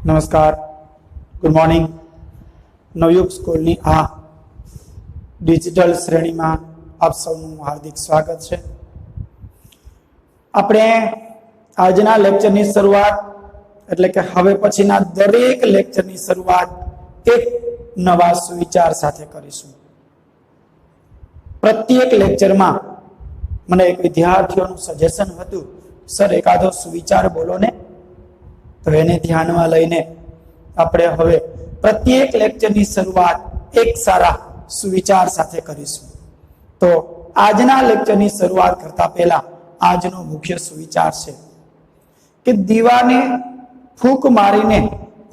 नमस्कार, good morning. Navyug स्कूलनी आ digital श्रेणी में आप सबનું हार्दिक स्वागत है। આપણે આજના લેક્ચરની શરૂઆત એટલે કે હવે પછીના દરેક લેક્ચરની શરૂઆત એક નવા સુવિચાર સાથે કરીશું। પ્રત્યેક લેક્ચરમાં મને એક વિદ્યાર્થીઓનું સજેશન હતું, સર એકાદો સુવિચાર બોલો ને, તો એને ધ્યાનમાં લઈને આપણે હવે પ્રત્યેક લેક્ચરની શરૂઆત એક સારા સુવિચાર સાથે કરીશું। તો આજના લેક્ચરની શરૂઆત કરતા પહેલા આજનો મુખ્ય સુવિચાર છે કે દીવાને ફૂંક મારીને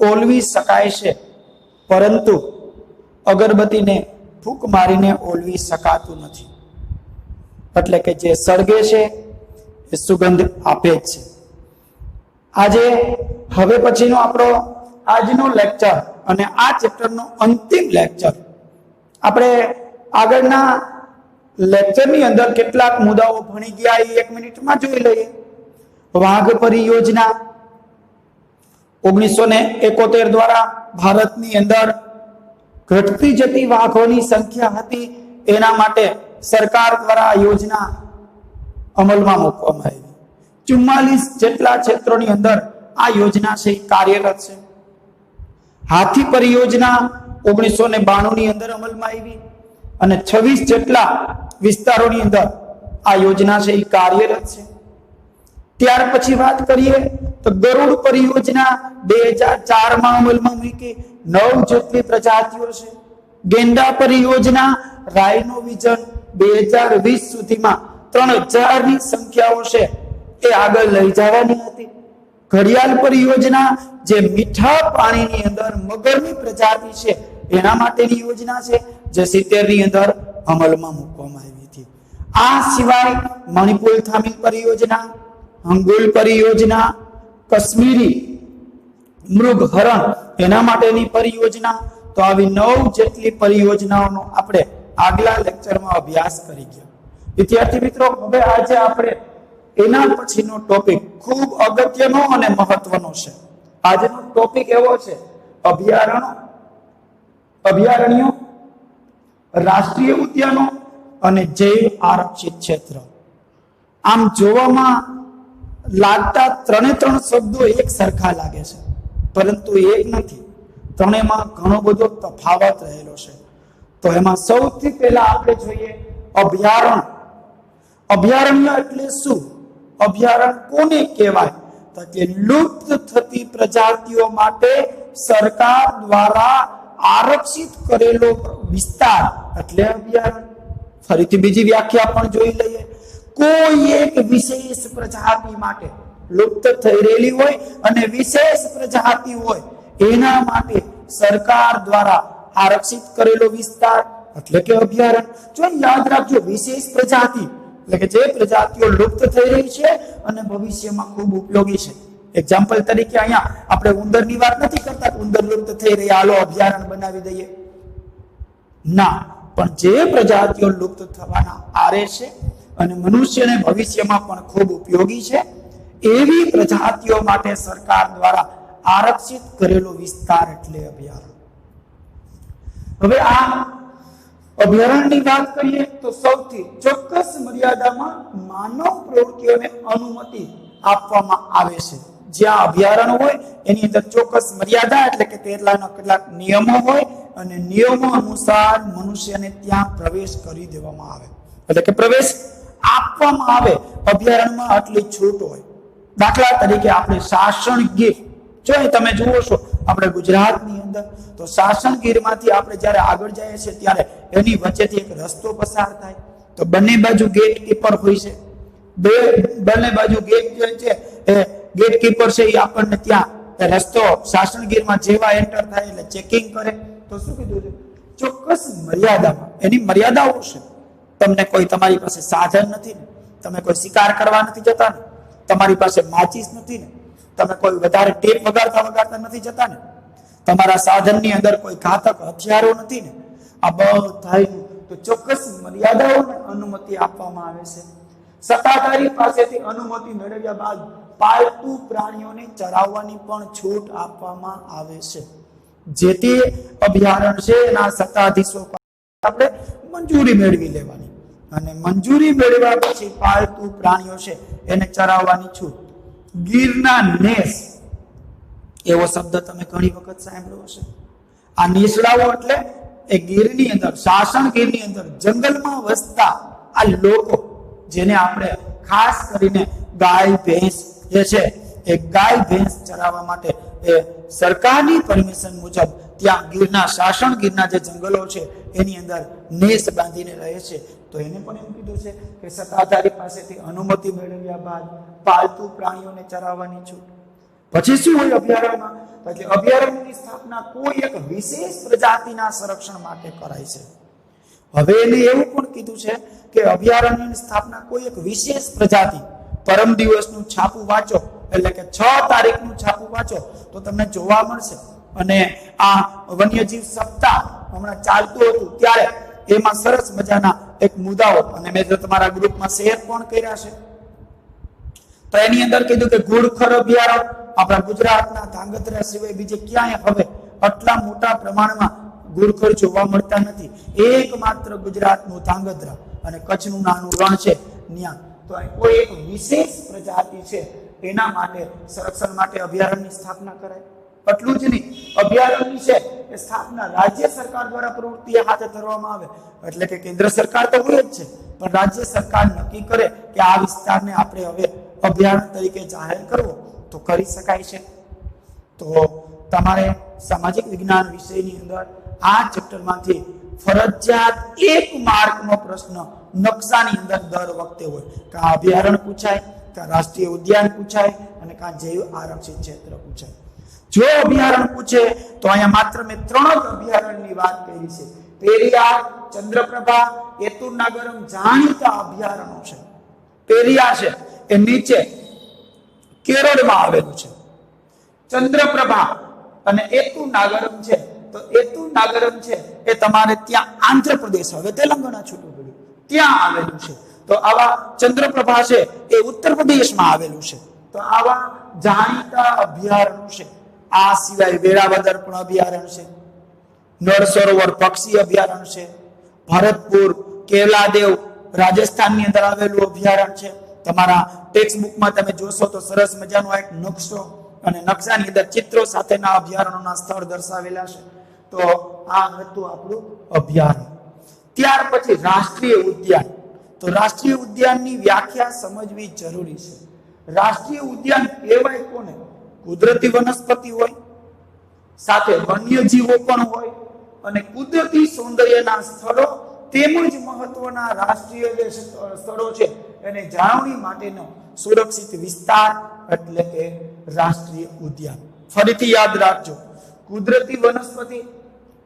ઓલવી શકાય છે, પરંતુ અગરબત્તીને ફૂંક મારીને ઓલવી શકાતું નથી। એટલે કે જે સળગે છે એ સુગંધ આપે જ છે। આજે હવે પછીનો આપણો આજનો લેક્ચર અને આ ચેપ્ટરનો અંતિમ લેક્ચર, આપણે આગળના લેક્ચરની અંદર કેટલાક મુદ્દાઓ ભણી ગયા એ 1 મિનિટમાં જોઈ લઈએ। વાઘ પરિયોજના 1971 દ્વારા ભારતની અંદર ઘટતી જતી વાઘોની સંખ્યા હતી, એના માટે સરકાર દ્વારા યોજના અમલમાં મૂકવામાં આવી। 44 જેટલા ક્ષેત્રોની અંદર આ યોજના છે કાર્યરત છે। હાથી પરિયોજના 1992 ની અંદર અમલમાં આવી અને 26 જેટલા વિસ્તારોની અંદર આ યોજના છે કાર્યરત છે। ત્યાર પછી વાત કરીએ તો ગરુડ પરિયોજના 2004 માં અમલમાં મૂકી, 9 જેટલી પ્રજાતિઓ છે। ગેંડા પરિયોજના રાયનો વિઝન 2020 સુધીમાં 3000 ની સંખ્યાઓ છે એ આગળ લઈ જવાની હતી। ઘડિયાળ પરિયોજના જે મીઠા પાણીની અંદર મગરની પ્રજાતિ છે એના માટેની યોજના છે, જે 70 ની અંદર અમલમાં મૂકવામાં આવી હતી। આ સિવાય મણિપુર થામિલ પરિયોજના, હંગુલ પરિયોજના, કાશ્મીરી મૃગ હરણ એના માટેની પરિયોજના, તો આવી 9 જેટલી પરિયોજનાઓનો આપણે આગલા લેક્ચરમાં અભ્યાસ કરી ગયા। વિદ્યાર્થી મિત્રો, હવે આજે આપણે એના પછીનો ટોપિક ખૂબ અગત્યનો અને મહત્વનો છે। આજનો ટોપિક એવો છે અભયારણ્યો, રાષ્ટ્રીય ઉદ્યાનો અને જૈવ આરક્ષિત ક્ષેત્ર। આમ જોવામાં લાગતા ત્રણે શબ્દો એક સરખા લાગે છે, પરંતુ એક નથી, ત્રણેયમાં ઘણો બધો તફાવત રહેલો છે। તો એમાં સૌથી પહેલા આપણે જોઈએ અભયારણ્ય। અભયારણ્ય એટલે શું? અભયારણ્ય કોને કહેવાય? તો કે લુપ્ત થતી પ્રજાતિઓ માટે સરકાર દ્વારા આરક્ષિત કરેલો વિસ્તાર એટલે અભયારણ્ય। ફરીથી બીજી વ્યાખ્યા પણ જોઈ લઈએ। કોઈ એક વિશેષ પ્રજાતિ માટે લુપ્ત થઈ રહેલી હોય અને વિશેષ પ્રજાતિ હોય એના માટે સરકાર દ્વારા આરક્ષિત કરેલો વિસ્તાર એટલે કે અભયારણ્ય। જો યાદ રાખજો, વિશેષ પ્રજાતિ એટલે કે જે પ્રજાતિઓ લુપ્ત થઈ રહી છે અને ભવિષ્યમાં ખૂબ ઉપયોગી છે। એક્ઝામ્પલ તરીકે અહીંયા આપણે ઉંદરની વાત નથી કરતા, ઉંદર લુપ્ત થઈ રહી હાલો અભયારણ્ય બનાવી દઈએ, ના, પણ જે પ્રજાતિઓ લુપ્ત થવાના આરે છે અને મનુષ્યને ભવિષ્યમાં પણ ખૂબ ઉપયોગી છે એવી પ્રજાતિઓ માટે સરકાર દ્વારા આરક્ષિત કરેલો વિસ્તાર એટલે અભયારણ્ય। હવે આ અભયારણ્યની વાત કરીએ તો સૌથી ચોક્કસ મર્યાદામાં માનવ પ્રવૃત્તિઓને અનુમતિ આપવામાં આવે છે। જ્યાં અભયારણ્ય હોય એની અંદર ચોક્કસ મર્યાદા એટલે કે કેટલાક નિયમો હોય અને નિયમો અનુસાર મનુષ્યને ત્યાં પ્રવેશ કરી દેવામાં આવે, એટલે કે પ્રવેશ આપવામાં આવે। અભયારણ્યમાં આટલી છૂટ હોય। દાખલા તરીકે આપણે સાસણ ગીર, જો તમે જુઓ છો આપણે ગુજરાતની અંદર, તો સાસણ ગીરમાંથી આપણે જ્યારે આગળ જઈએ છીએ ત્યારે એની વચ્ચેથી એક રસ્તો પસાર થાય, તો બંને બાજુ ગેટ કીપર હોય છે। બંને બાજુ ગેટ છે એ ગેટ કીપર છે એ આપણને ત્યાં રસ્તો સાસણ ગીરમાં જેવા એન્ટર થાય એટલે ચેકિંગ કરે। તો શું કીધું છે? ચોક્કસ મર્યાદામાં, એની મર્યાદાઓ છે। તમને કોઈ, તમારી પાસે સાધન નથી ને, તમે કોઈ શિકાર કરવા નથી જતા ને, તમારી પાસે માચીસ નથી ને, તમે કોઈ વધારે ટેપ વગાડતા નથી જતા ને, તમારા સાધનની અંદર કોઈ ઘાતક હથિયારો નથી ને, આ બધાનું તો ચોક્કસ મર્યાદાઓને અનુમતિ આપવામાં આવે છે। સત્તાધારી પાસેથી અનુમતિ મેળવ્યા બાદ પાલતુ પ્રાણીઓને ચરાવવાની પણ છૂટ આપવામાં આવે છે. જે તે અભયારણ્ય છે એના સત્તાધીશો આપણે મંજૂરી મેળવી લેવાની અને મંજૂરી મેળવ્યા પછી પાલતુ પ્રાણીઓ છે એને ચરાવવાની છૂટ. ગીરના નેસ એવો શબ્દ તમે ઘણી વખત સાંભળ્યો હશે. આ નેસડાઓ એટલે એ ગીરની અંદર, શાસન ગીરની અંદર જંગલમાં વસતા આ લોકો, જેને આપણે ખાસ કરીને ગાય ભેંસ જે છે એ ગાય ભેંસ ચરાવવા માટે એ સરકારની પરમિશન મુજબ ત્યાં ગીરના, શાસન ગીરના જે જંગલો છે એની અંદર નેસ બાંધીને રહે છે. તો એને પણ એમ કીધું છે કે સત્તાધારી પાસેથી અનુમતિ મેળવ્યા બાદ પાલતુ પ્રાણીઓને ચરાવવાની છૂટ. પછી શું હોય અભયારણ્યમાં? એટલે અભયારણ્યની સ્થાપના કોઈ એક વિશેષ પ્રજાતિના સંરક્ષણ માટે કરાય છે. હવે એને એવું પણ કીધું છે કે અભયારણ્યની સ્થાપના કોઈ એક વિશેષ પ્રજાતિ, પરમ દિવસનું છાપું વાંચો એટલે કે 6 તારીખનું છાપું વાંચો તો તમને જોવા મળશે. અને આ વન્યજીવ સપ્તાહ હમણાં ચાલતું હતું ત્યારે એમાં સરસ મજાના એક મુદ્દાઓ, અને મેં તમારા ગ્રુપમાં શેર પણ કર્યા છે. તો એની અંદર કીધું કે ઘુડખર અભયારણ્ય આપણા ગુજરાતના ધાંગધ્રા સિવાય બીજે ક્યાંય હવે આટલા મોટા પ્રમાણમાં ઘુડખર જોવા મળતા નથી. એકમાત્ર ગુજરાતનું ધાંગધ્રા અને કચ્છનું નાનું રણ છે ત્યાં. તો કોઈ એક વિશેષ પ્રજાતિ છે એના માટે સંરક્ષણ માટે અભયારણ્યની સ્થાપના કરાય. એટલું જ નહીં, અભયારણ્યની છે એ સ્થાપના રાજ્ય સરકાર દ્વારા પ્રવૃત્તિ હાથ ધરવામાં આવે. એટલે કે કેન્દ્ર સરકાર તો હોય જ છે, પણ રાજ્ય સરકાર નક્કી કરે કે આ વિસ્તારને આપણે હવે અભયારણ્ય તરીકે જાહેર કરવો તો કરી શકાય છે. તો તમારે સામાજિક વિજ્ઞાન વિષયની અંદર આ ચેપ્ટરમાંથી ફરજિયાત એક માર્કનો પ્રશ્ન નકશાની અંદર દર વખતે હોય. કાં અભયારણ્ય પૂછાય, કાં રાષ્ટ્રીય ઉદ્યાન પૂછાય અને કાં જૈવ આરક્ષિત ક્ષેત્ર પૂછાય. જો અભયારણ્ય પૂછે તો અહીંયા માત્ર મેં 3 જ અભયારણ્યની વાત કરી છે. પેરિયાર, ચંદ્રપ્રભા, એતુરનાગરમ જાણીતા અભયારણ્યો છે. પેરિયાર છે એ નીચે કેરળમાં આવેલું છે. ચંદ્રપ્રભા અને એતુરનાગરમ છે તો એતુરનાગરમ છે એ તમારે ત્યાં આંધ્રપ્રદેશ, હવે તેલંગાણા છૂટું પડ્યું, ત્યાં આવેલું છે. તો આવા ચંદ્રપ્રભા છે એ ઉત્તર પ્રદેશમાં આવેલું છે. તો આવા જાણીતા અભયારણ્યો છે. આ સિવાય વેરાવદર પણ અભયારણ્ય છે. નળ સરોવર પક્ષી અભયારણ્ય છે. ભરતપુર, કેવલાદેવ રાજસ્થાનની અંદર આવેલું અભયારણ્ય છે. તમારા ટેક્સ્ટ બુકમાં તમે જોશો તો સરસ મજાનો એક નકશો અને નકશાની અંદર ચિત્રો સાથેના અભયારણ્યોના સ્થળ દર્શાવેલા છે. તો આ હતું આપણું અભયારણ્ય. ત્યાર પછી રાષ્ટ્રીય ઉદ્યાન. તો રાષ્ટ્રીય ઉદ્યાનની વ્યાખ્યા સમજવી જરૂરી છે. રાષ્ટ્રીય ઉદ્યાન કહેવાય કોને? કુદરતી વનસ્પતિ હોય, સાથે વન્યજીવો પણ હોય અને કુદરતી સૌંદર્યના સ્થળો તેમજ મહત્વના રાષ્ટ્રીય જે સ્થળો છે એને જાળવણી માટેનો સુરક્ષિત વિસ્તાર એટલે કે રાષ્ટ્રીય ઉદ્યાન. ફરીથી યાદ રાખજો, કુદરતી વનસ્પતિ,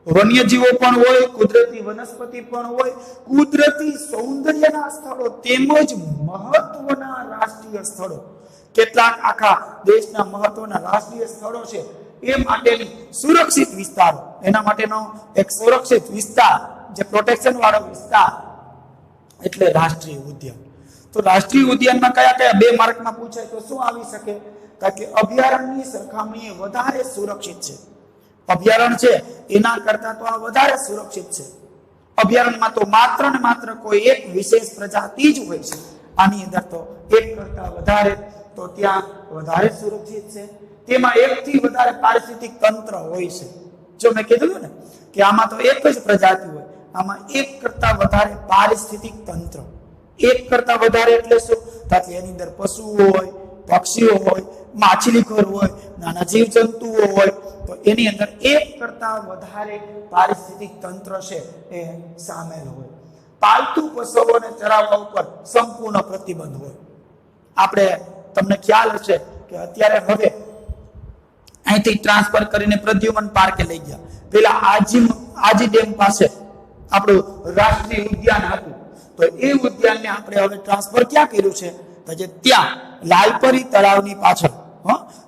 વન્યજીવો પણ હોય, કુદરતી વનસ્પતિ પણ હોય, કુદરતી સૌંદર્યના સ્થળો તેમજ મહત્વના રાષ્ટ્રીય સ્થળો. કેટલાક આખા દેશના મહત્વના રાષ્ટ્રીય સ્થળો છે એ માટેની સુરક્ષિત વિસ્તારો, એના માટેનો એક સુરક્ષિત વિસ્તાર, જે પ્રોટેક્શન વાળો વિસ્તાર એટલે રાષ્ટ્રીય ઉદ્યાન. તો રાષ્ટ્રીય ઉદ્યાનમાં કયા કયા 2 માર્કમાં પૂછાય તો શું આવી શકે? કારણ કે અભયારણ્યની સરખામણીએ વધારે સુરક્ષિત છે. અભયારણ્ય છે એના કરતા તો આ વધારે સુરક્ષિત છે. અભયારણ્યમાં તો માત્ર ને માત્ર કોઈ એક વિશેષ પ્રજાતિ જ હોય છે. આની અંદર તો એક કરતા વધારે, તો ત્યાં વધારે સુરક્ષિત છે. તેમાં એકથી વધારે પારિસ્થિતિક તંત્ર હોય છે. જો મેં કીધું ને કે આમાં તો એક જ પ્રજાતિ હોય, આમાં એક કરતા વધારે પારિસ્થિતિક તંત્ર. એક કરતા વધારે એટલે શું? તાકે એની અંદર પશુઓ હોય, પક્ષીઓ હોય, માછલીખોર હોય, નાના જીવજંતુઓ હોય. તો એની અંદર એક કરતા વધારે પારિસ્થિતિક તંત્ર છે એ સામેલ હોય. પાલતુ પશુઓને ચરાવવા ઉપર સંપૂર્ણ પ્રતિબંધ હોય. આપણે, તમને ખ્યાલ હશે કે અત્યારે હવે અહીંથી ટ્રાન્સફર કરીને પ્રદ્યુમન પાર્કે લઈ ગયા. પેલા આજી ડેમ પાસે આપણું રાષ્ટ્રીય ઉદ્યાન હતું, તો એ ઉદ્યાનને આપણે હવે ટ્રાન્સફર ક્યાં કર્યું છે? તો જે ત્યાં લાલપરી તળાવની પાછળ,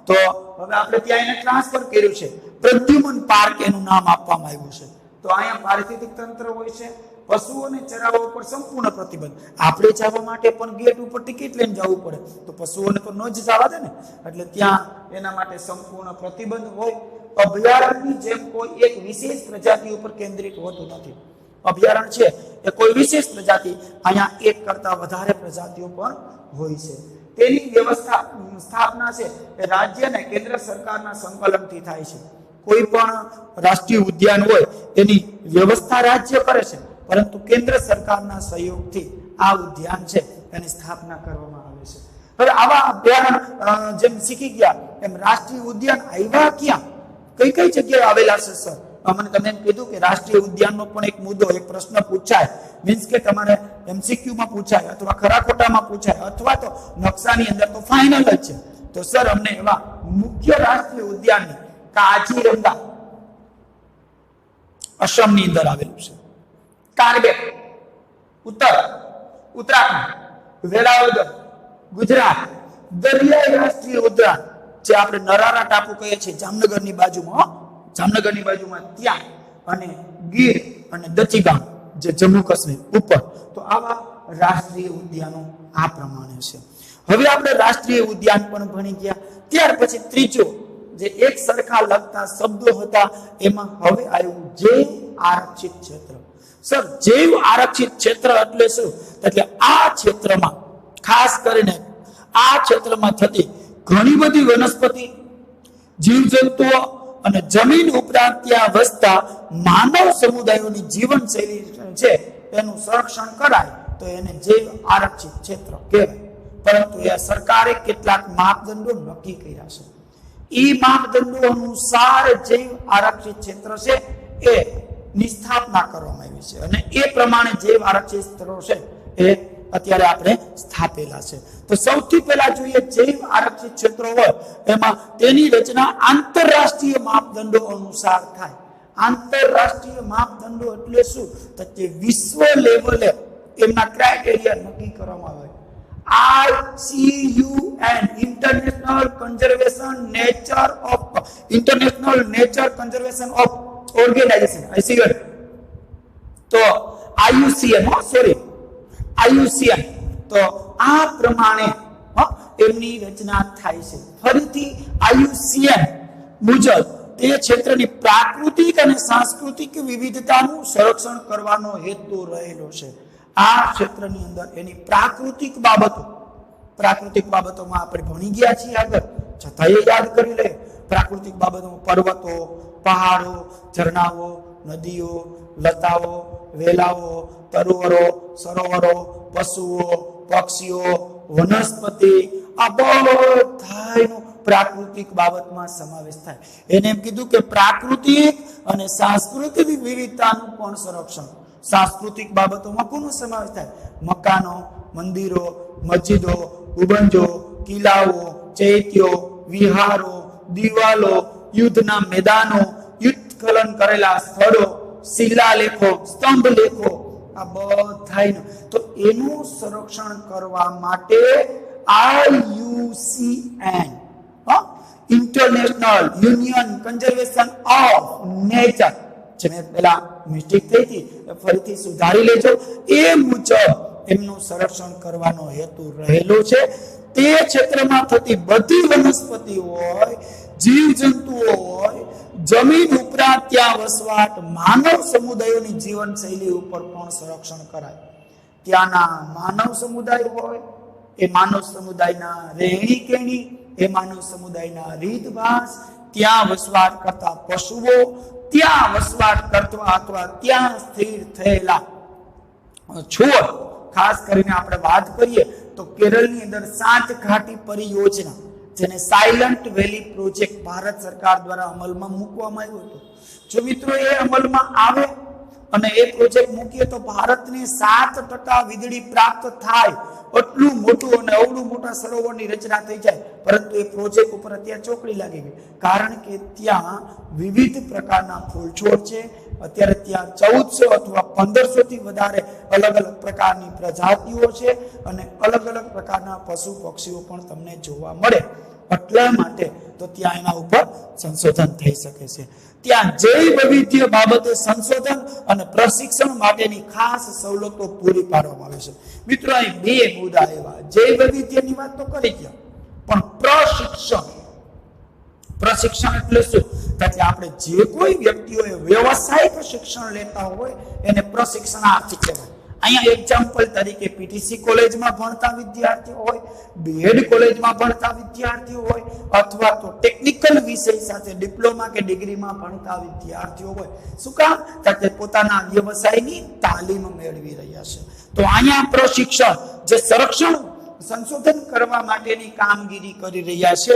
તો હવે આપણે ત્યાં એને ટ્રાન્સફર કર્યું છે. પ્રદ્યુમન પાર્ક એનું નામ આપવામાં આવ્યું છે. તો અહીંયા પારિસ્થિતિક તંત્ર હોય છે, પશુઓને ચરાવવા ઉપર સંપૂર્ણ પ્રતિબંધ. આપણે જવા માટે પણ ગેટ ઉપર ટિકિટ લઈને જવું પડે, તો પશુઓને તો ન જ જવા દે ને, એટલે ત્યાં એના માટે સંપૂર્ણ પ્રતિબંધ હોય. અભયારણ્યની જેમ કોઈ એક વિશેષ પ્રજાતિ ઉપર કેન્દ્રિત હોતું નથી. અભયારણ્ય છે એ કોઈ વિશેષ પ્રજાતિ, અહીંયા એક કરતા વધારે પ્રજાતિઓ પણ હોય છે. તેની સ્થાપના છે એ રાજ્ય અને કેન્દ્ર સરકારના સંકલનથી થાય છે. કોઈ પણ રાષ્ટ્રીય ઉદ્યાન હોય એની વ્યવસ્થા રાજ્ય કરે છે, પરંતુ કેન્દ્ર સરકારના સહયોગથી આ ઉદ્યાન છે એની સ્થાપના કરવામાં આવે છે. હવે આવા અભયારણ્ય જેમ શીખી ગયા એમ રાષ્ટ્રીય ઉદ્યાન આવ્યા ક્યાં, કઈ કઈ જગ્યાએ આવેલા છે સર? મને તમે એમ કીધું કે રાષ્ટ્રીય ઉદ્યાનનો પણ એક મુદ્દો, એક પ્રશ્ન પૂછાય, મીન્સ કે તમારે MCQ માં પૂછાય અથવા ખરા ખોટામાં પૂછાય અથવા તો નકશાની અંદર તો ફાઇનલ જ છે. તો સર અમને એવા મુખ્ય રાષ્ટ્રીય ઉદ્યાનની કાજીરંગા અસમની અંદર આવેલું છે, કાર્બેટ ઉત્તરાખંડ, વેલાવદર ગુજરાત, દરિયાઈ રાષ્ટ્રીય ઉદ્યાન જે આપણે નરારા ટાપુ કહીએ છીએ જામનગરની બાજુમાં ત્યાં, અને ગીર અને દચીગામ જે જમ્મુ કાશ્મીર ઉપર. તો આવા રાષ્ટ્રીય ઉદ્યાનો આ પ્રમાણે છે. હવે આપણે રાષ્ટ્રીય ઉદ્યાન પણ ભણી ગયા. ત્યાર પછી ત્રીજો જે એક સરખા લગતા શબ્દો હતા એમાં હવે આવ્યું જૈવ આરક્ષિત ક્ષેત્ર. સર જૈવ આરક્ષિત ક્ષેત્ર એટલે શું? એટલે આ ક્ષેત્રમાં ખાસ કરીને આ ક્ષેત્રમાં થતી ઘણી બધી વનસ્પતિ, જીવજંતુઓ અને જમીન ઉપરાંત ત્યાં વસતા માનવ સમુદાયોની જીવનશૈલી છે એનું સંરક્ષણ કરાય તો એને જૈવ આરક્ષિત ક્ષેત્ર કહેવાય. પરંતુ એ સરકારે કેટલાક માપદંડો નક્કી કર્યા છે. એ માપદંડો અનુસાર જૈવ આરક્ષિત ક્ષેત્ર છે એ ની સ્થાપના કરવામાં આવી છે અને એ પ્રમાણે જૈવ આરક્ષિત ક્ષેત્રો છે એ અત્યારે આપણે સ્થાપેલા છે. તો સૌથી પહેલા જોઈએ જૈવ આરક્ષિત ક્ષેત્રો હોય એમાં તેની રચના આંતરરાષ્ટ્રીય માપદંડો અનુસાર થાય. આંતરરાષ્ટ્રીય માપદંડો એટલે શું? તો તે વિશ્વ લેવલે એમના ક્રાઇટેરિયા નક્કી કરવામાં આવે. ICUN international nature conservation of organisation ICUN. તો IUCN તો આ પ્રમાણે એમની રચના થાય છે. ફરીથી IUCN મુજબ તે ક્ષેત્રની પ્રાકૃતિક અને સાંસ્કૃતિક વિવિધતાનું સંરક્ષણ કરવાનો હેતુ રહેલો છે. આ ક્ષેત્રની અંદર એની પ્રાકૃતિક બાબતોમાં આપણે ભણી ગયા છીએ આગળ, છતાં એ યાદ કરી લે. પ્રાકૃતિક બાબતોમાં પર્વતો, પહાડો, ઝરણાઓ, નદીઓ, લતાઓ, વેલાઓ, તરુવરો, સરોવરો, પશુઓ, પક્ષીઓ, વનસ્પતિ, આ બધાનો પ્રાકૃતિક બાબતમાં સમાવેશ થાય. એને એમ કીધું કે પ્રાકૃતિક અને સાંસ્કૃતિક વિવિધતાનું પણ સંરક્ષણ. સાંસ્કૃતિક બાબતોમાં કોનો સમાવેશ થાય? મકાનો, મંદિરો, મસ્જિદો, ગુંબજો, કિલ્લાઓ, ચૈત્યો, વિહારો, દિવાલો, યુદ્ધના મેદાનો, યુદ્ધકલન કરેલા સ્થળો, શિલાલેખો, સ્તંભલેખો, આ બધાનું તો એનું સંરક્ષણ કરવા માટે IUCN international union conservation of nature, જે મેં પેલા મિસ્ટેક થઈ હતી ફરીથી સુધારી લેજો, એ મુજબ એમનું સંરક્ષણ કરવાનો હેતુ રહેલો છે. તે ક્ષેત્રમાં થતી બધી વનસ્પતિ હોય, જીવજંતુઓ હોય, જમીન ઉપરાંત ત્યાં વસવાટ માનવ સમુદાયોની જીવનશૈલી ઉપર પણ સંરક્ષણ કરાય. ત્યાંના માનવ સમુદાય હોય, એ માનવ સમુદાયના રહેણી કહેણી, એ માનવ સમુદાયના રીતભાત, ત્યાં વસવાટ કરતા પશુઓ, ત્યાં વસવાટ કરતા અથવા ત્યાં સ્થિર થયેલા છોડ. ખાસ કરીને આપણે વાત કરીએ તો કેરળની અંદર 7 ઘાટી પરિયોજના, જેને સાયલન્ટ વેલી પ્રોજેક્ટ ભારત સરકાર દ્વારા અમલમાં મૂકવામાં આવ્યો હતો. જો મિત્રો એ અમલમાં આવે અને એ પ્રોજેક્ટ મૂકીએ તો ભારતને 7% વીજળી પ્રાપ્ત થાય. એટલું મોટું અને અવળું મોટા સરોવરની રચના થઈ જાય. પરંતુ એ પ્રોજેક્ટ ઉપર અત્યારે ચોકડી લાગી ગઈ, કારણ કે ત્યાં વિવિધ પ્રકારના ફૂલ છોડ છે. અત્યારે ત્યાં 1400 અથવા 1500 થી વધારે અલગ અલગ પ્રકારની પ્રજાતિઓ છે અને અલગ અલગ પ્રકારના પશુ પક્ષીઓ પણ તમને જોવા મળે. એટલા માટે તો ત્યાં એના ઉપર સંશોધન થઈ શકે છે. ત્યાં જૈવ વૈવિધ્ય બાબતે સંશોધન અને પ્રશિક્ષણ માટેની ખાસ સવલતો પૂરી પાડવામાં આવે છે. મિત્રો અહીં બે મુદ્દા એવા, જૈવ વૈવિધ્યની વાત તો કરી ગયા, પણ પ્રશિક્ષણ એટલે શું? કે આપણે જે કોઈ વ્યક્તિઓએ વ્યવસાયિક શિક્ષણ લેતા હોય એને પ્રશિક્ષણાર્થી કહેવાય. અહીંયા એક્ઝામ્પલ તરીકે પીટીસી કોલેજમાં ભણતા વિદ્યાર્થીઓ હોય, બીએડ કોલેજમાં ભણતા વિદ્યાર્થીઓ હોય, અથવા તો ટેકનિકલ વિષય સાથે ડિપ્લોમા કે ડિગ્રીમાં ભણતા વિદ્યાર્થીઓ હોય. શું કામ? કે પોતાના વ્યવસાયની તાલીમ મેળવી રહ્યા છે. તો અહીંયા પ્રશિક્ષણ જે સંશોધન કરવા માટેની કામગીરી કરી રહ્યા છે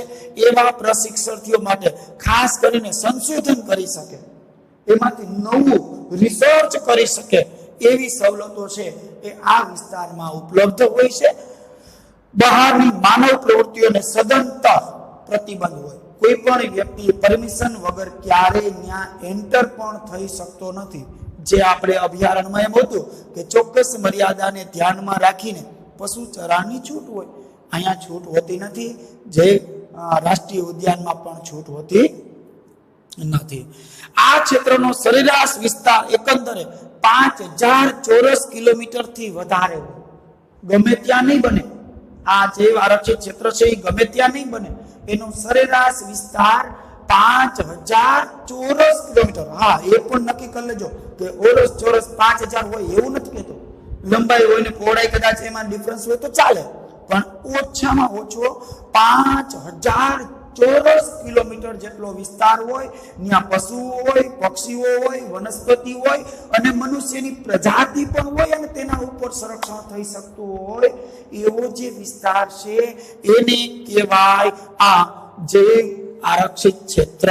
એવા પ્રશિક્ષાર્થીઓ માટે ખાસ કરીને સંશોધન કરી શકે, એમાંથી નવું રિસર્ચ કરી શકે એવી સવલતો છે એ આ વિસ્તારમાં ઉપલબ્ધ હોય છે. બહારની માનવ પ્રવૃત્તિઓને સદંતર પ્રતિબંધ હોય. કોઈ પણ વ્યક્તિ પરમિશન વગર ક્યારેય ત્યાં એન્ટર પણ થઈ શકતો નથી. જે આપણે અભયારણ્યમાં એમ હતું કે ચોક્કસ મર્યાદાને ધ્યાનમાં રાખીને પશુ ચરાની છૂટ હોય, અહીંયા છૂટ હોતી નથી. જે રાષ્ટ્રીય ઉદ્યાનમાં પણ છૂટ હોતી નથી. આ ક્ષેત્રનો સરેરાશ વિસ્તાર એકંદરે 5000 ચોરસ કિલોમીટર થી વધારે હોય. ગમે ત્યાં નહીં બને. આ જે આરક્ષિત ક્ષેત્ર છે એ ગમે ત્યાં નહીં બને. એનો સરેરાશ વિસ્તાર 5000 ચોરસ કિલોમીટર. હા, એ પણ નક્કી કરી લેજો કે ચોરસ 5000 હોય એવું નથી કહેતો. લંબાઈ હોય ને પહોળાઈ કદાચ એમાં ડિફરન્સ હોય તો ચાલે, પણ ઓછામાં ઓછો 5000 ચોરસ કિલોમીટર જેટલો વિસ્તાર હોય. ત્યાં પશુઓ હોય, પક્ષીઓ હોય, વનસ્પતિ હોય અને મનુષ્યની પ્રજાતિ પણ હોય અને તેના ઉપર સંરક્ષણ થઈ શકતું હોય એવો જે વિસ્તાર છે એને કહેવાય આ જૈવ આરક્ષિત ક્ષેત્ર.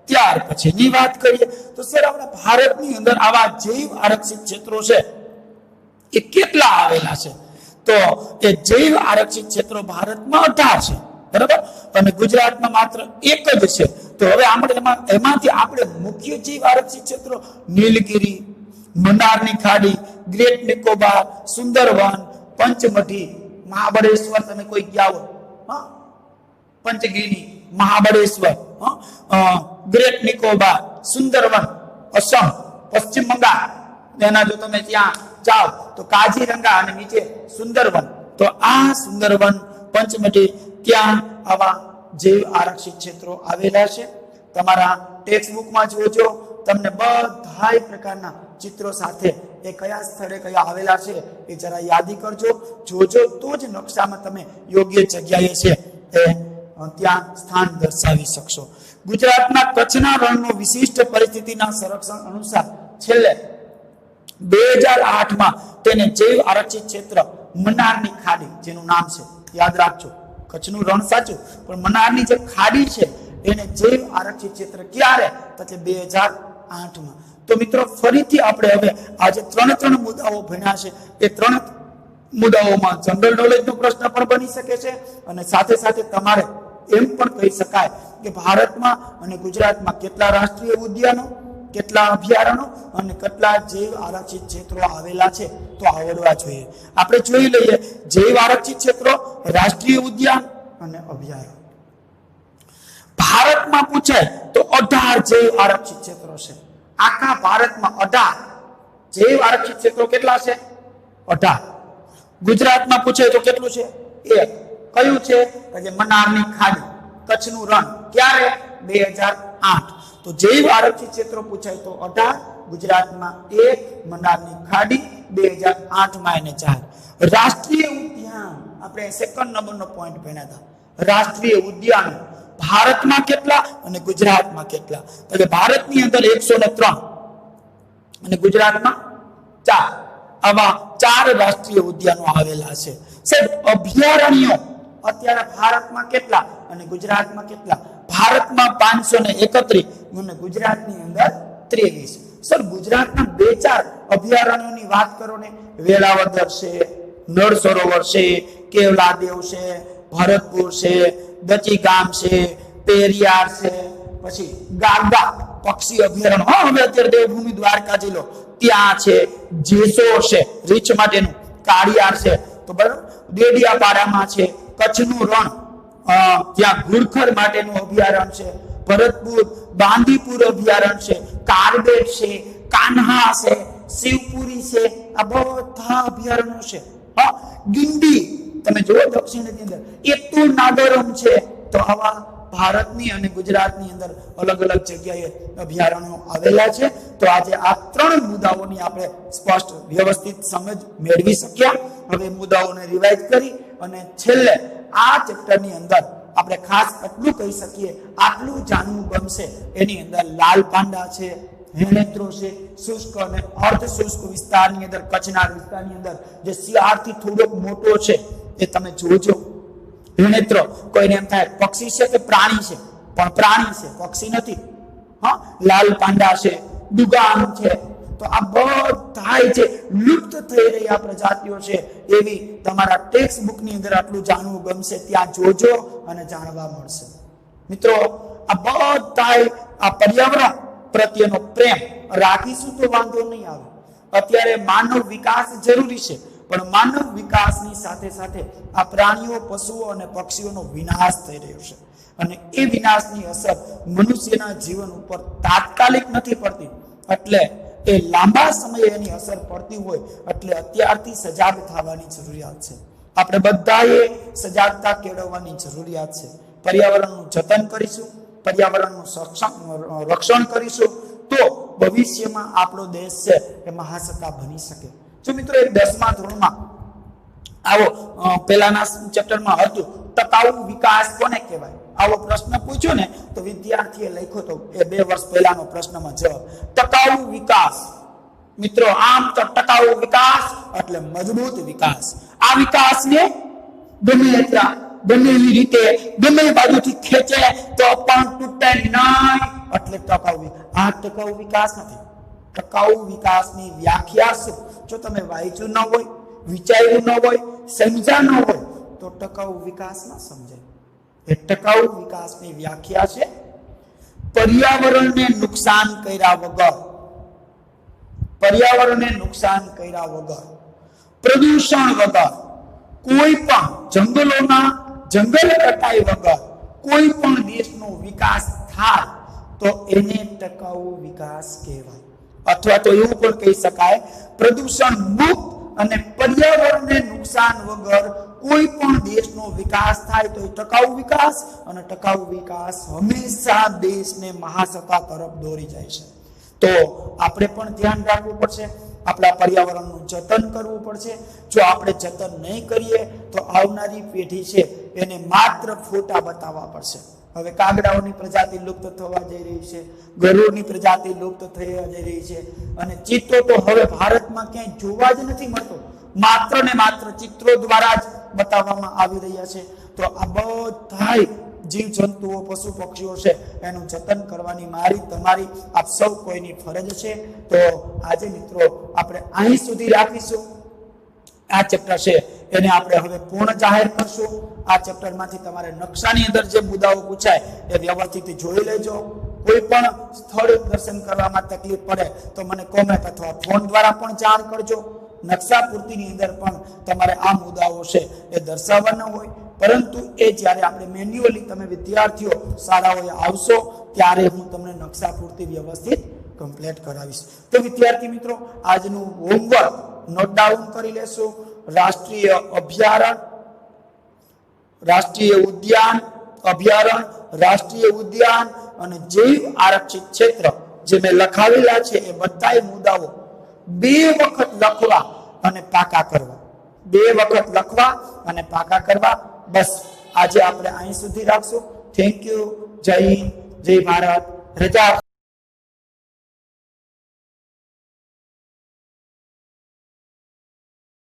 ત્યાર પછીની વાત કરીએ તો સર આપણા ભારતની અંદર આવા જૈવ આરક્ષિત ક્ષેત્રો છે એ કેટલા આવેલા છે? તો એ જૈવ આરક્ષિત ક્ષેત્રો ભારતમાં 18 છે, બરાબર, અને ગુજરાતમાં માત્ર 1 જ છે. તો હવે એમાંથી આપણે મુખ્ય જૈવ આરક્ષિત ક્ષેત્રો નીલગિરી, મન્નારની ખાડી, ગ્રેટ નિકોબાર, સુંદરવન, પંચમઢી, મહાબળેશ્વર, તમે કોઈ ગયા હોય, પંચગીરી, મહાબળેશ્વર, ગ્રેટ નિકોબાર, સુંદરવન, અસમ, પશ્ચિમ બંગાળ, એના જો તમે ત્યાં જાઓ તો કાજીરંગા અને નીચે સુંદરવન. તો આ સુંદરવન, પંચમઢી, ત્યાં આવા જૈવ આરક્ષિત ક્ષેત્રો આવેલા છે. તમારા ટેક્સ્ટ બુકમાં જોજો, તમને બધા પ્રકારના ચિત્રો સાથે એ કયા સ્થળે કયા આવેલા છે એ જરા યાદી કરજો. જોજો તો જ નકશામાં તમે યોગ્ય જગ્યાએ છે એ ત્યાં સ્થાન દર્શાવી શકશો. ગુજરાતના કચ્છના રણનો વિશિષ્ટ પરિસ્થિતિના સંરક્ષણ અનુસાર છેલ્લે 2008માં તેને જૈવ આરક્ષિત ક્ષેત્ર મન્નારની ખાડી, જેનું નામ છે, યાદ રાખજો, કચ્છનું રણ સાચું પણ મન્નારની જે ખાડી છે એને જૈવ આરક્ષિત ક્ષેત્ર ક્યારે? તો કે 2008માં. તો મિત્રો ફરીથી આપણે હવે આજે 3 મુદ્દાઓ ભણ્યા છે. એ 3 મુદ્દાઓમાં જનરલ નોલેજનો પ્રશ્ન પણ બની શકે છે અને સાથે સાથે તમારે એમ પણ કહી શકાય કે ભારતમાં અને ગુજરાતમાં કેટલા રાષ્ટ્રીય ઉદ્યાનો, કેટલા અભયારણ્યો અને કેટલા જૈવ આરક્ષિત ક્ષેત્રો આવેલા છે તો આવડવા જોઈએ. આપણે જોઈ લઈએ જૈવ આરક્ષિત ક્ષેત્રો, રાષ્ટ્રીય ઉદ્યાન અને અભયારણ્ય. ભારતમાં પૂછાય તો 18 જૈવ આરક્ષિત ક્ષેત્રો છે. આખા ભારતમાં 18 જૈવ આરક્ષિત ક્ષેત્રો કેટલા છે? 18. ગુજરાતમાં પૂછાય તો કેટલું છે? 1. કયું છે? મન્નારની ખાડી, કચ્છનું રણ, ક્યારે? 2008. તો જૈવ આરક્ષિત ક્ષેત્રો પૂછાય તો 18, ગુજરાતમાં 1, મન્નારની ખાડી 2008માં એને 4. રાષ્ટ્રીય ઉદ્યાન આપણે સેકન્ડ નંબરનો પોઈન્ટ ભણ્યા હતા. રાષ્ટ્રીય ઉદ્યાન ભારતમાં કેટલા અને ગુજરાતમાં કેટલા? તો કે ભારતની અંદર 103 અને ગુજરાતમાં 4. આવા 4 રાષ્ટ્રીય ઉદ્યાનો આવેલા છે. સાહેબ, અભયારણ્યો અત્યારે ભારતમાં કેટલા અને ગુજરાતમાં કેટલા? ભારતમાં 531 અને ગુજરાતની અંદર 23. સર, ગુજરાતના 2-4 અભયારણ્યોની વાત કરો ને. વેળાવદર છે, નળ સરોવર છે, કેવલાદેવ છે, ભરતપુર છે, દચી ગામ છે, પેરિયાર છે, પછી ગાગા પક્ષી અભયારણ્ય, હવે અત્યારે દેવભૂમિ દ્વારકા જિલ્લો ત્યાં છે, જેસોર છે રીંછ માટેનું, કાળિયાર છે, તો બરાબર, ડેડિયાપાડામાં છે, કચ્છનું રણ ત્યાં ઘુડખર માટેનું અભયારણ્ય છે, ભરતપુર, બાંદીપુર અભયારણ્ય છે, કાર્બેટ છે, કાન્હા છે, શિવપુરી છે, આ બધા અભયારણ્યો છે. ગિંડી તમે જુઓ દક્ષિણની અંદર, એતુલ નાગરમ છે. તો આવા ભારતની અને ગુજરાતની અંદર અલગ અલગ જગ્યાએ અભયારણ્યો આવેલા છે. તો આજે આ 3 મુદ્દાઓની આપણે સ્પષ્ટ વ્યવસ્થિત સમજ મેળવી શક્યા. હવે મુદ્દાઓને રિવાઇઝ કરી અને છેલ્લે આ ચેપ્ટરની અંદર આપણે ખાસ એટલું કહી શકીએ, આટલું જાણવું ગમશે. એની અંદર લાલ પાંડા છે, હેનેત્રો છે, શુષ્ક અને અર્ધ શુષ્ક વિસ્તારની અંદર, કચ્છના વિસ્તારની અંદર જે શિયાળથી થોડોક મોટો છે એ તમે જોજો. હેનેત્ર કોઈને એમ થાય પક્ષી છે કે પ્રાણી છે, પણ પ્રાણી છે, પક્ષી નથી. લાલ પાંડા છે, દુગાન છે. તો આ બધા જે લુપ્ત થઈ રહ્યા પ્રજાતિઓ છે એવી તમારા ટેક્સ્ટ બુકની અંદર આટલું જાણવું ગમશે. ત્યાં જોજો અને જાણવા મળશે. મિત્રો આ બધા આ પર્યાવરણ પ્રત્યેનો પ્રેમ રાખીશું તો વાંધો નહીં આવે. અત્યારે માનવ વિકાસ જરૂરી છે, પણ માનવ વિકાસની સાથે સાથે આ પ્રાણીઓ, પશુઓ અને પક્ષીઓનો વિનાશ થઈ રહ્યો છે. અને એ વિનાશની અસર મનુષ્યના જીવન ઉપર તાત્કાલિક નથી પડતી, એટલે એ લાંબા સમયે એની અસર પડતી હોય એટલે અત્યારથી સજાગ થવાની જરૂરિયાત છે. આપણે બધાએ સજાગતા કેળવવાની જરૂરિયાત છે. પર્યાવરણનું જતન કરીશું, પર્યાવરણનું રક્ષણ કરીશું તો ભવિષ્યમાં આપણો દેશ છે એ મહાસત્તા બની શકે. જો મિત્રો એક 10મા ધોરણમાં આવો પહેલાના ચેપ્ટરમાં હતું ટકાઉ વિકાસ કોને કહેવાય, આવો પ્રશ્ન પૂછ્યો ને તો વિદ્યાર્થીએ લખ્યો તો એ 2 વર્ષ પહેલાનો પ્રશ્નમાં જવાબ ટકાઉ વિકાસ. મિત્રો આમ તો ટકાઉ વિકાસ એટલે મજબૂત વિકાસ. આ વિકાસને ગમે ત્યાં ગમે એવી રીતે ગમે બાજુથી ખેંચે તો પણ તૂટે નહીં એટલે ટકાઉ. આ ટકાઉ વિકાસ નથી. ટકાઉ વિકાસની વ્યાખ્યા શું? જો તમે વાંચ્યું ન હોય, વિચાર્યું ન હોય, સમજ્યા ન હોય તો ટકાઉ વિકાસ ન સમજાય. એ ટકાઉ વિકાસની વ્યાખ્યા છે પર્યાવરણને નુકસાન કર્યા વગર, પર્યાવરણને નુકસાન કર્યા વગર, પ્રદૂષણ વગર, કોઈ પણ જંગલોના જંગલ કટાઈ વગર કોઈ પણ દેશનો વિકાસ થાય તો એને ટકાઉ વિકાસ કહેવાય. અથવા તો એવું પણ કહી શકાય પ્રદૂષણ મુક્ત અને પર્યાવરણને નુકસાન વગર કોઈ પણ દેશનો વિકાસ થાય તો એ ટકાઉ વિકાસ. અને ટકાઉ વિકાસ હંમેશા દેશને મહાસત્તા તરફ દોરી જાય છે. તો આપણે પણ ધ્યાન રાખવું પડશે, આપણા પર્યાવરણનું જતન કરવું પડશે. જો આપણે જતન નહીં કરીએ તો આવનારી પેઢી છે એને માત્ર ફોટા બતાવવા પડશે. હવે કાગડાઓની પ્રજાતિ લુપ્ત થવા જઈ રહી છે, ગરુડની પ્રજાતિ લુપ્ત થવા જઈ રહી છે, અને ચિત્તો તો હવે ભારતમાં ક્યાંય જોવા જ નથી મળતો. માત્ર ને માત્ર ચિત્રો દ્વારા જ બતાવવામાં આવી રહ્યા છે. તો આ બધા જીવ જંતુઓ, પશુ પક્ષીઓ છે એનું જતન કરવાની મારી, તમારી, આપ સૌ કોઈની ફરજ છે. તો આજે મિત્રો આપણે અહીં સુધી રાખીશું. આ ચેપ્ટર છે એને આપણે હવે પૂર્ણ જાહેર કરશું. આ ચેપ્ટરમાંથી તમારે નકશાની અંદર જે મુદ્દાઓ પૂછાય એ વ્યવસ્થિત જોઈ લેજો. કોઈ પણ સ્થળ દર્શન કરવામાં તકલીફ પડે તો મને કોમેન્ટ અથવા ફોન દ્વારા પણ જાણ કરજો. નકશા પૂર્તિની અંદર પણ તમારે આ મુદ્દાઓ છે એ દર્શાવવાના હોય, પરંતુ એ જ્યારે આપણે મેન્યુઅલી તમે વિદ્યાર્થીઓ શાળાઓએ આવશો ત્યારે હું તમને નકશા પૂર્તિ વ્યવસ્થિત કમ્પ્લીટ કરાવીશ. તો વિદ્યાર્થી મિત્રો આજનું હોમવર્ક નોટ ડાઉન કરી લેશો. રાષ્ટ્રીય અભયારણ્ય, રાષ્ટ્રીય ઉદ્યાન, અભયારણ્ય, રાષ્ટ્રીય ઉદ્યાન અને જૈવ આરક્ષિત ક્ષેત્ર જે મેં લખાવેલા છે એ બધા મુદ્દાઓ 2 વખત લખવા અને પાકા કરવા. 2 વખત લખવા અને પાકા કરવા. બસ આજે આપણે અહીં સુધી રાખશું. Thank you. જય હિન્દ, જય ભારત. રજા.